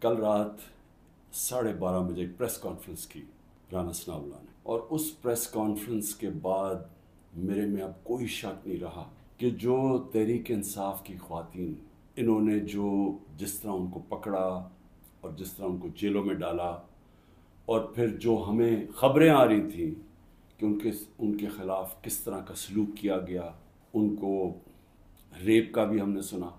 کل رات 12:30 بجے ایک پریس کانفرنس کی رانا ثناء اللہ نے، اور اس پریس کانفرنس کے بعد میرے میں اب کوئی شک نہیں رہا کہ جو تحریک انصاف کی خواتین، انہوں نے جس طرح ان کو پکڑا اور جس طرح ان کو جیلوں میں ڈالا، اور پھر جو ہمیں خبریں آ رہی تھیں کہ ان کے خلاف کس طرح کا سلوک کیا گیا، ان کو ریپ کا بھی ہم نے سنا،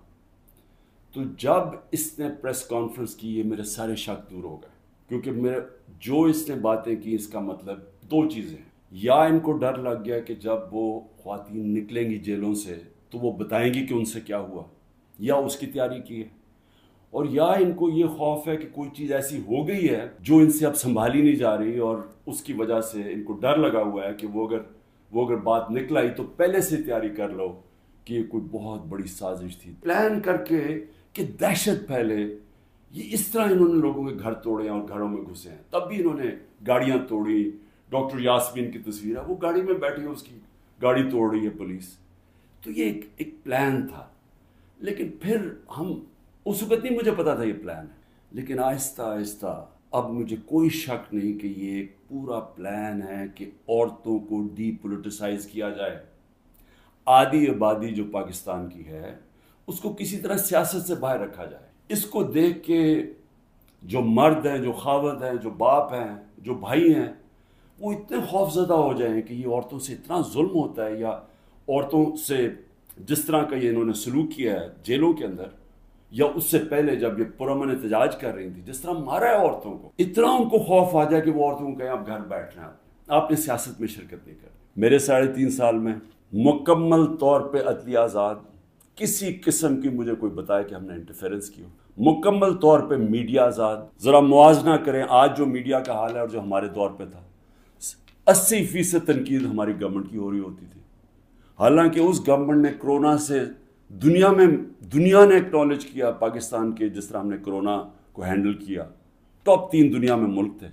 تو جب اس نے پریس کانفرنس کی یہ میرے سارے شک دور ہو گئے، کیونکہ اس نے باتیں کی، اس کا مطلب دو چیزیں ہیں: یا ان کو ڈر لگ گیا کہ جب وہ خواتین نکلیں گی جیلوں سے تو وہ بتائیں گی کہ ان سے کیا ہوا، یا اس کی تیاری کی ہے، اور یا ان کو یہ خوف ہے کہ کوئی چیز ایسی ہو گئی ہے جو ان سے اب سنبھالی نہیں جا رہی، اور اس کی وجہ سے ان کو ڈر لگا ہوا ہے کہ وہ اگر بات نکل آئی تو پہلے سے تیاری کر لو کہ یہ کوئی بہت بڑی سازش تھی، پلان کر کے کہ دہشت پھیلے۔ یہ اس طرح انہوں نے لوگوں کے گھر توڑے ہیں اور گھروں میں گھسے ہیں، تب بھی انہوں نے گاڑیاں توڑی۔ ڈاکٹر یاسمین کی تصویر ہے، وہ گاڑی میں بیٹھی ہے، اس کی گاڑی توڑ رہی ہے پولیس۔ تو یہ ایک پلان تھا، لیکن پھر اس وقت نہیں مجھے پتا تھا یہ پلان ہے، لیکن آہستہ آہستہ اب مجھے کوئی شک نہیں کہ یہ ایک پورا پلان ہے کہ عورتوں کو ڈی پولیٹیسائز کیا جائے۔ آدھی آبادی جو پاکستان کی ہے اس کو کسی طرح سیاست سے باہر رکھا جائے۔ اس کو دیکھ کے جو مرد ہیں، جو خاوند ہیں، جو باپ ہیں، جو بھائی ہیں، وہ اتنے خوف زدہ ہو جائیں کہ یہ عورتوں سے اتنا ظلم ہوتا ہے، یا عورتوں سے جس طرح کا یہ انہوں نے سلوک کیا ہے جیلوں کے اندر، یا اس سے پہلے جب یہ پرامن احتجاج کر رہی تھی جس طرح مارا ہے عورتوں کو، اتنا ان کو خوف آ جائے کہ وہ عورتوں کو کہیں آپ گھر بیٹھ رہے ہیں، آپ نے سیاست میں شرکت نہیں کرنی۔ میرے 3.5 سال میں مکمل طور پہ عدلیہ آزاد، کسی قسم کی مجھے کوئی بتائے کہ ہم نے انٹرفیرنس کی ہو، مکمل طور پہ میڈیا آزاد۔ ذرا موازنہ کریں آج جو میڈیا کا حال ہے اور جو ہمارے دور پہ تھا۔ 80% تنقید ہماری گورنمنٹ کی ہو رہی ہوتی تھی، حالانکہ اس گورنمنٹ نے کرونا سے دنیا نے ایکنالج کیا پاکستان کے، جس طرح ہم نے کرونا کو ہینڈل کیا، ٹاپ 3 دنیا میں ملک تھے۔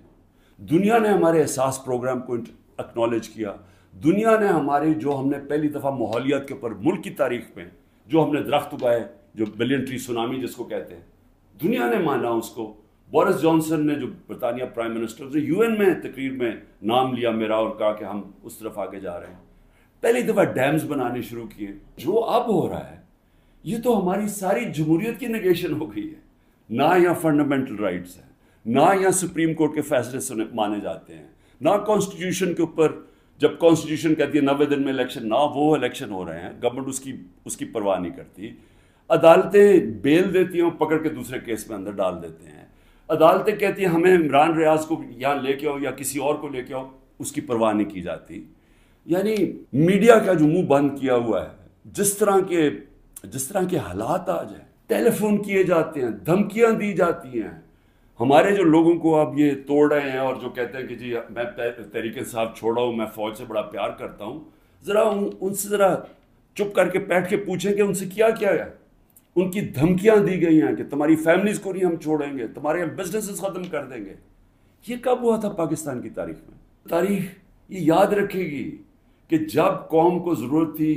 دنیا نے ہمارے احساس پروگرام کو ایکنالج کیا، دنیا نے جو ہم نے پہلی دفعہ ماحولیات کے اوپر ملک کی تاریخ میں جو ہم نے درخت اگائے، جو بلین ٹری سونامی جس کو کہتے ہیں، دنیا نے مانا اس کو۔ بورس جانسن نے، جو برطانیہ پرائم منسٹر، نے UN میں تقریر میں نام لیا میرا اور کہا کہ ہم اس طرف آگے جا رہے ہیں۔ پہلی دفعہ ڈیمز بنانے شروع کیے۔ جو اب ہو رہا ہے یہ تو ہماری ساری جمہوریت کی نگیشن ہو گئی ہے۔ نہ یہاں فنڈامنٹل رائٹس ہیں، نہ یہاں سپریم کورٹ کے فیصلے مانے جاتے ہیں، نہ کانسٹیٹیوشن کے اوپر، جب کانسٹیٹیوشن کہتی ہے 90 دن میں الیکشن، نہ وہ الیکشن ہو رہے ہیں، گورنمنٹ اس کی پرواہ نہیں کرتی۔ عدالتیں بیل دیتی ہیں، پکڑ کے دوسرے کیس میں اندر ڈال دیتے ہیں۔ عدالتیں کہتی ہیں ہمیں عمران ریاض کو یہاں لے کے آؤ یا کسی اور کو لے کے آؤ، اس کی پرواہ نہیں کی جاتی۔ یعنی میڈیا کا جو منہ بند کیا ہوا ہے، جس طرح کے حالات آ جائیں، ٹیلی فون کیے جاتے ہیں، دھمکیاں دی جاتی ہیں۔ ہمارے جو لوگوں کو اب یہ توڑ رہے ہیں اور جو کہتے ہیں کہ جی میں تحریک انصاف چھوڑا ہوں، میں فوج سے بڑا پیار کرتا ہوں، ذرا ان سے ذرا چپ کر کے بیٹھ کے پوچھیں کہ ان سے کیا ہے۔ ان کی دھمکیاں دی گئی ہیں کہ تمہاری فیملیز کو نہیں ہم چھوڑیں گے، تمہارے بزنسز ختم کر دیں گے۔ یہ کب ہوا تھا پاکستان کی تاریخ میں؟ تاریخ یہ یاد رکھے گی کہ جب قوم کو ضرورت تھی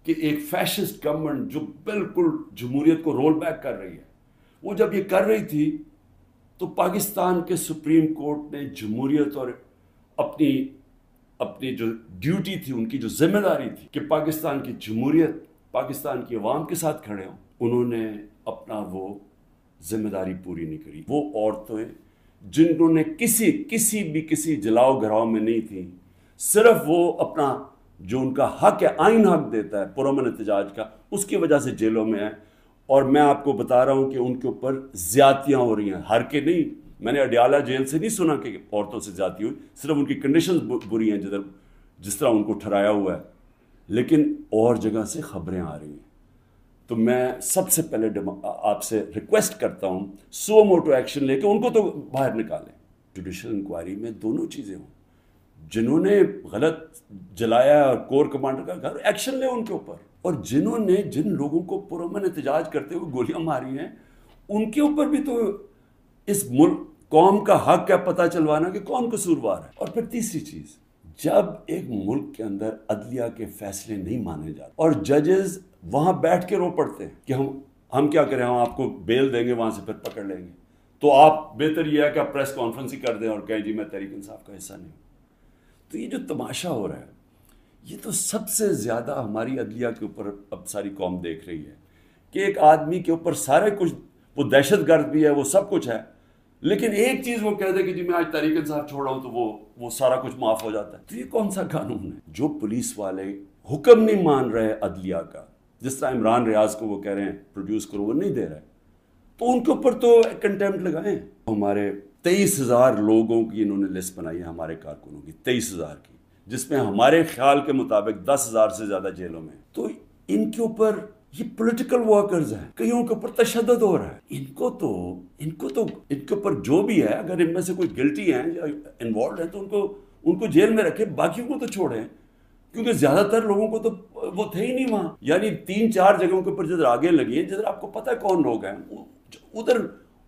کہ ایک فیشسٹ گورنمنٹ جو بالکل جمہوریت کو رول بیک کر رہی ہے، وہ جب یہ کر رہی تھی تو پاکستان کے سپریم کورٹ نے جمہوریت اور اپنی جو ڈیوٹی تھی، ان کی جو ذمہ داری تھی کہ پاکستان کی جمہوریت پاکستان کی عوام کے ساتھ کھڑے ہوں، انہوں نے اپنا وہ ذمہ داری پوری نہیں کری۔ وہ عورتیں جنہوں نے کسی جلاؤ گھراؤ میں نہیں تھیں، صرف وہ اپنا جو ان کا حق ہے، آئین حق دیتا ہے پرامن احتجاج کا، اس کی وجہ سے جیلوں میں ہیں۔ اور میں آپ کو بتا رہا ہوں کہ ان کے اوپر زیادتیاں ہو رہی ہیں، ہر کے نہیں۔ میں نے اڈیالہ جیل سے نہیں سنا کہ عورتوں سے زیادتی ہوئی، صرف ان کی کنڈیشنز بری ہیں جس طرح ان کو ٹھہرایا ہوا ہے، لیکن اور جگہ سے خبریں آ رہی ہیں۔ تو میں سب سے پہلے آپ سے ریکویسٹ کرتا ہوں، سو موٹو ایکشن لے کے ان کو تو باہر نکالیں۔ جوڈیشل انکوائری میں دونوں چیزیں ہوں، جنہوں نے غلط جلایا اور کور کمانڈر کا گھر، ایکشن لے ان کے اوپر، اور جن لوگوں کو پرامن احتجاج کرتے ہوئے گولیاں ماری ہیں، ان کے اوپر بھی تو اس ملک قوم کا حق ہے پتہ چلوانا کہ کون قصوروار ہے۔ اور پھر تیسری چیز، جب ایک ملک کے اندر عدلیہ کے فیصلے نہیں مانے جاتے اور ججز وہاں بیٹھ کے رو پڑتے ہیں کہ ہم کیا کریں، ہم آپ کو بیل دیں گے، وہاں سے پھر پکڑ لیں گے، تو آپ بہتر یہ ہے کہ آپ پریس کانفرنس ہی کر دیں اور کہیں جی میں تحریک انصاف کا حصہ نہیں ہوں. تو یہ جو تماشا ہو رہا ہے یہ تو سب سے زیادہ ہماری عدلیہ کے اوپر اب ساری قوم دیکھ رہی ہے کہ ایک آدمی کے اوپر سارے کچھ، وہ دہشت گرد بھی ہے، وہ سب کچھ ہے، لیکن ایک چیز وہ کہہ دے کہ جی میں آج تحریک انصاف چھوڑ رہا ہوں تو وہ سارا کچھ معاف ہو جاتا ہے. تو یہ کون سا قانون ہے؟ جو پولیس والے حکم نہیں مان رہے عدلیہ کا، جس طرح عمران ریاض کو وہ کہہ رہے ہیں پروڈیوس کرو، وہ نہیں دے رہے، تو ان کے اوپر تو کنٹیمپٹ لگائیں. ہمارے 23,000 لوگوں کی انہوں نے لسٹ بنائی ہے، ہمارے کارکنوں کی 23,000 کی، جس میں ہمارے خیال کے مطابق 10,000 سے زیادہ جیلوں میں. تو ان کے اوپر یہ پولیٹیکل ورکرز ہیں، کئیوں کے اوپر تشدد ہو رہا ہے. ان کے اوپر جو بھی ہے، اگر ان میں سے کوئی گلٹی ہیں یا انوالوڈ ہیں تو ان کو جیل میں رکھے، باقیوں کو تو چھوڑیں، کیونکہ زیادہ تر لوگوں کو تو وہ تھے ہی نہیں وہاں. یعنی 3-4 جگہوں کے اوپر جدھر آگے لگی ہیں، جدھر آپ کو پتہ ہے کون لوگ ہیں، ادھر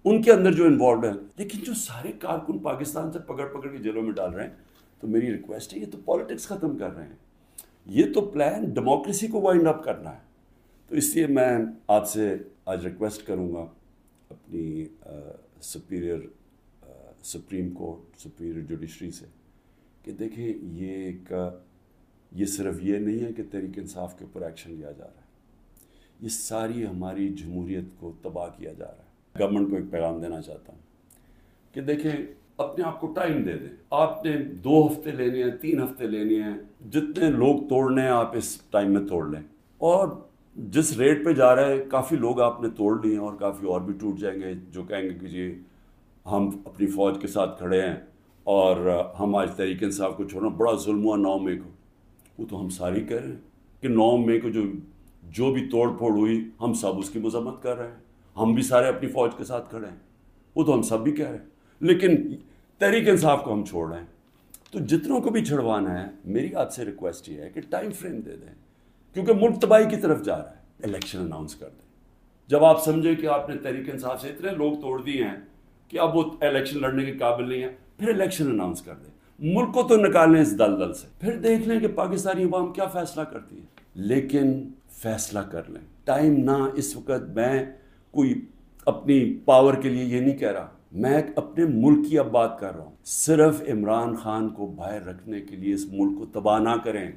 ان کے اندر جو انوالوڈ ہیں. لیکن جو سارے کارکن پاکستان سے پکڑ کے جیلوں میں ڈال رہے ہیں، تو میری ریکویسٹ ہے یہ تو پالیٹکس ختم کر رہے ہیں، یہ تو پلان ڈیموکریسی کو وائنڈ اپ کرنا ہے. تو اس لیے میں آپ سے آج ریکویسٹ کروں گا اپنی سپریم کورٹ، سپیریئر جوڈیشری سے، کہ دیکھیں یہ صرف یہ نہیں ہے کہ تحریک انصاف کے اوپر ایکشن لیا جا رہا ہے، یہ ساری ہماری جمہوریت کو تباہ کیا جا رہا ہے. گورنمنٹ کو ایک پیغام دینا چاہتا ہوں کہ دیکھیں اپنے آپ کو ٹائم دے دیں. آپ نے 2 ہفتے لینے ہیں، 3 ہفتے لینے ہیں، جتنے لوگ توڑنے ہیں آپ اس ٹائم میں توڑ لیں. اور جس ریٹ پہ جا رہا ہے کافی لوگ آپ نے توڑ لیے ہیں، اور کافی اور بھی ٹوٹ جائیں گے جو کہیں گے کہ جی ہم اپنی فوج کے ساتھ کھڑے ہیں اور ہم آج تحریک انصاف کو چھوڑنا، بڑا ظلم ہوا 9 مئی کو. وہ تو ہم ساری کہہ رہے ہیں کہ 9 مئی کو جو بھی توڑ پھوڑ ہوئی ہم سب اس کی مذمت کر رہے ہیں، ہم بھی سارے اپنی فوج کے ساتھ کھڑے ہیں، وہ تو ہم سب بھی کہہ رہے ہیں، لیکن تحریک انصاف کو ہم چھوڑ رہے ہیں. تو جتنوں کو بھی چھڑوانا ہے، میری آپ سے ریکویسٹ یہ ہے کہ ٹائم فریم دے دیں، کیونکہ ملک تباہی کی طرف جا رہا ہے. الیکشن اناؤنس کر دیں جب آپ سمجھیں کہ آپ نے تحریک انصاف سے اتنے لوگ توڑ دیے ہیں کہ اب وہ الیکشن لڑنے کے قابل نہیں ہیں، پھر الیکشن اناؤنس کر دیں. ملک کو تو نکالیں اس دلدل سے، پھر دیکھ لیں کہ پاکستانی عوام کیا فیصلہ کرتی ہے. لیکن فیصلہ کر لیں، ٹائم نہ. اس وقت میں کوئی اپنی پاور کے لیے یہ نہیں کہہ رہا، میں اپنے ملک کی اب بات کر رہا ہوں. صرف عمران خان کو باہر رکھنے کے لیے اس ملک کو تباہ نہ کریں.